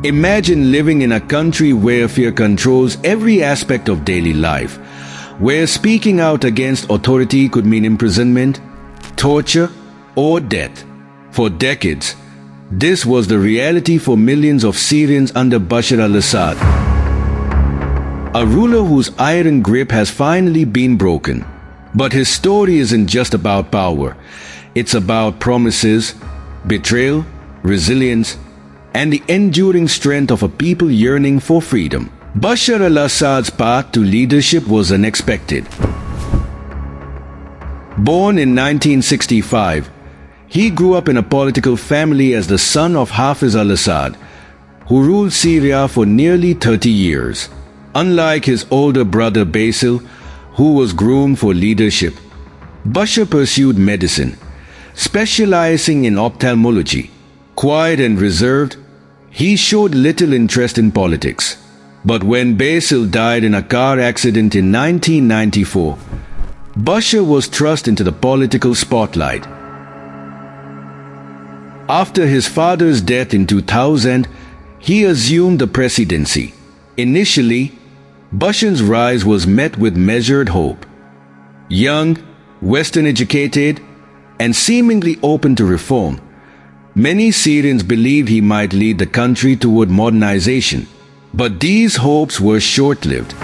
Imagine living in a country where fear controls every aspect of daily life, where speaking out against authority could mean imprisonment, torture, or death. For decades, this was the reality for millions of Syrians under Bashar al-Assad, a ruler whose iron grip has finally been broken. But his story isn't just about power. It's about promises, betrayal, resilience, and the enduring strength of a people yearning for freedom. Bashar al-Assad's path to leadership was unexpected. Born in 1965, he grew up in a political family as the son of Hafiz al-Assad, who ruled Syria for nearly 30 years. Unlike his older brother Basil, who was groomed for leadership, Bashar pursued medicine, specializing in ophthalmology. Quiet and reserved, he showed little interest in politics. But when Basil died in a car accident in 1994, Bashar was thrust into the political spotlight. After his father's death in 2000, he assumed the presidency. Initially, Bashar's rise was met with measured hope. Young, Western-educated, and seemingly open to reform, many Syrians believed he might lead the country toward modernization. But these hopes were short-lived.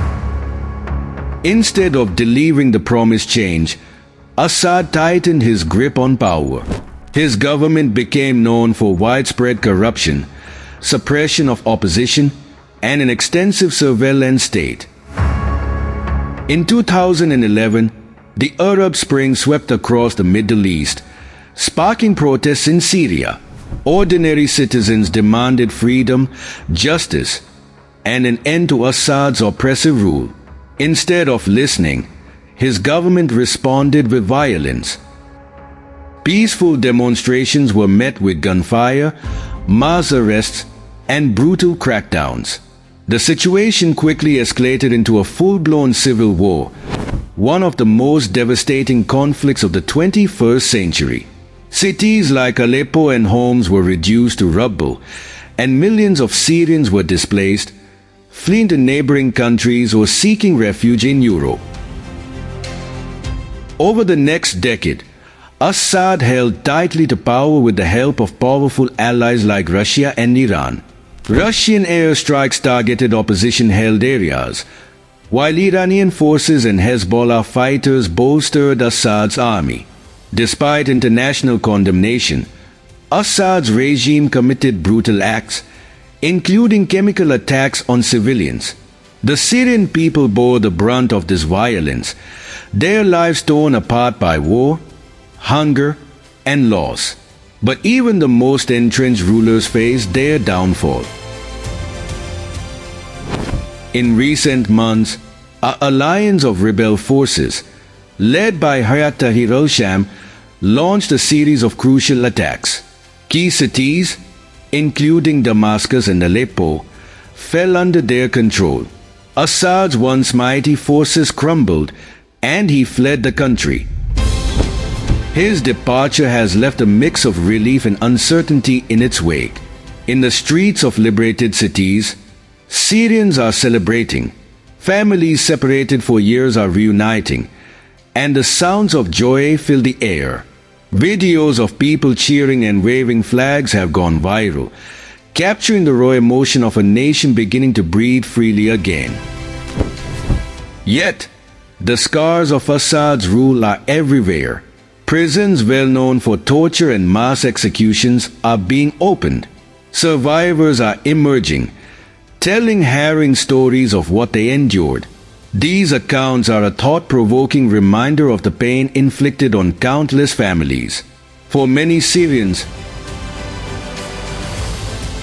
Instead of delivering the promised change, Assad tightened his grip on power. His government became known for widespread corruption, suppression of opposition, and an extensive surveillance state. In 2011, the Arab Spring swept across the Middle East, sparking protests in Syria. Ordinary citizens demanded freedom, justice, and an end to Assad's oppressive rule. Instead of listening, his government responded with violence. Peaceful demonstrations were met with gunfire, mass arrests, and brutal crackdowns. The situation quickly escalated into a full-blown civil war, one of the most devastating conflicts of the 21st century. Cities like Aleppo and Homs were reduced to rubble, and millions of Syrians were displaced, fleeing to neighboring countries or seeking refuge in Europe. Over the next decade, Assad held tightly to power with the help of powerful allies like Russia and Iran. Russian airstrikes targeted opposition-held areas, while Iranian forces and Hezbollah fighters bolstered Assad's army. Despite international condemnation, Assad's regime committed brutal acts, including chemical attacks on civilians. The Syrian people bore the brunt of this violence, their lives torn apart by war, hunger, and loss. But even the most entrenched rulers faced their downfall. In recent months, an alliance of rebel forces, led by Hayat Tahrir al-Sham, launched a series of crucial attacks. Key cities, including Damascus and Aleppo, fell under their control. Assad's once mighty forces crumbled, and he fled the country. His departure has left a mix of relief and uncertainty in its wake. In the streets of liberated cities, Syrians are celebrating. Families separated for years are reuniting, and the sounds of joy fill the air. Videos of people cheering and waving flags have gone viral, capturing the raw emotion of a nation beginning to breathe freely again. Yet, the scars of Assad's rule are everywhere. Prisons well known for torture and mass executions are being opened. Survivors are emerging, telling harrowing stories of what they endured. These accounts are a thought-provoking reminder of the pain inflicted on countless families. For many Syrians,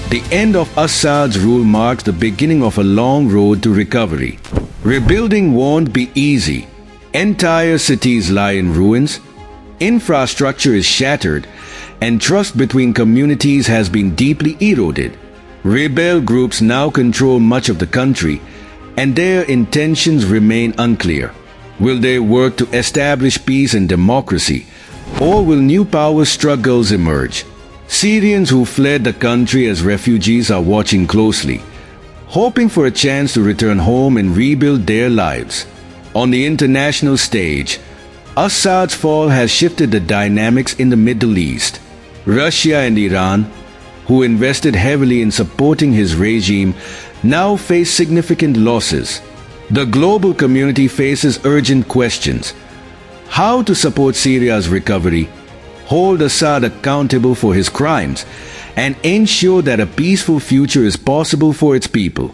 the end of Assad's rule marks the beginning of a long road to recovery. Rebuilding won't be easy. Entire cities lie in ruins, infrastructure is shattered, and trust between communities has been deeply eroded. Rebel groups now control much of the country, and their intentions remain unclear. Will they work to establish peace and democracy, or will new power struggles emerge? Syrians who fled the country as refugees are watching closely, hoping for a chance to return home and rebuild their lives. On the international stage, Assad's fall has shifted the dynamics in the Middle East. Russia and Iran, who invested heavily in supporting his regime, now face significant losses. The global community faces urgent questions: how to support Syria's recovery, hold Assad accountable for his crimes, and ensure that a peaceful future is possible for its people.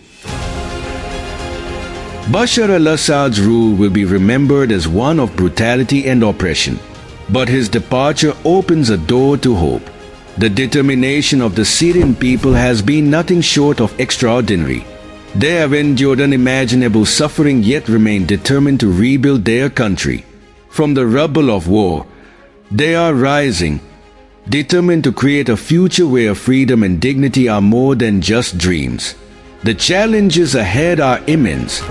Bashar al-Assad's rule will be remembered as one of brutality and oppression, but his departure opens a door to hope. The determination of the Syrian people has been nothing short of extraordinary. They have endured unimaginable suffering yet remain determined to rebuild their country. From the rubble of war, they are rising, determined to create a future where freedom and dignity are more than just dreams. The challenges ahead are immense,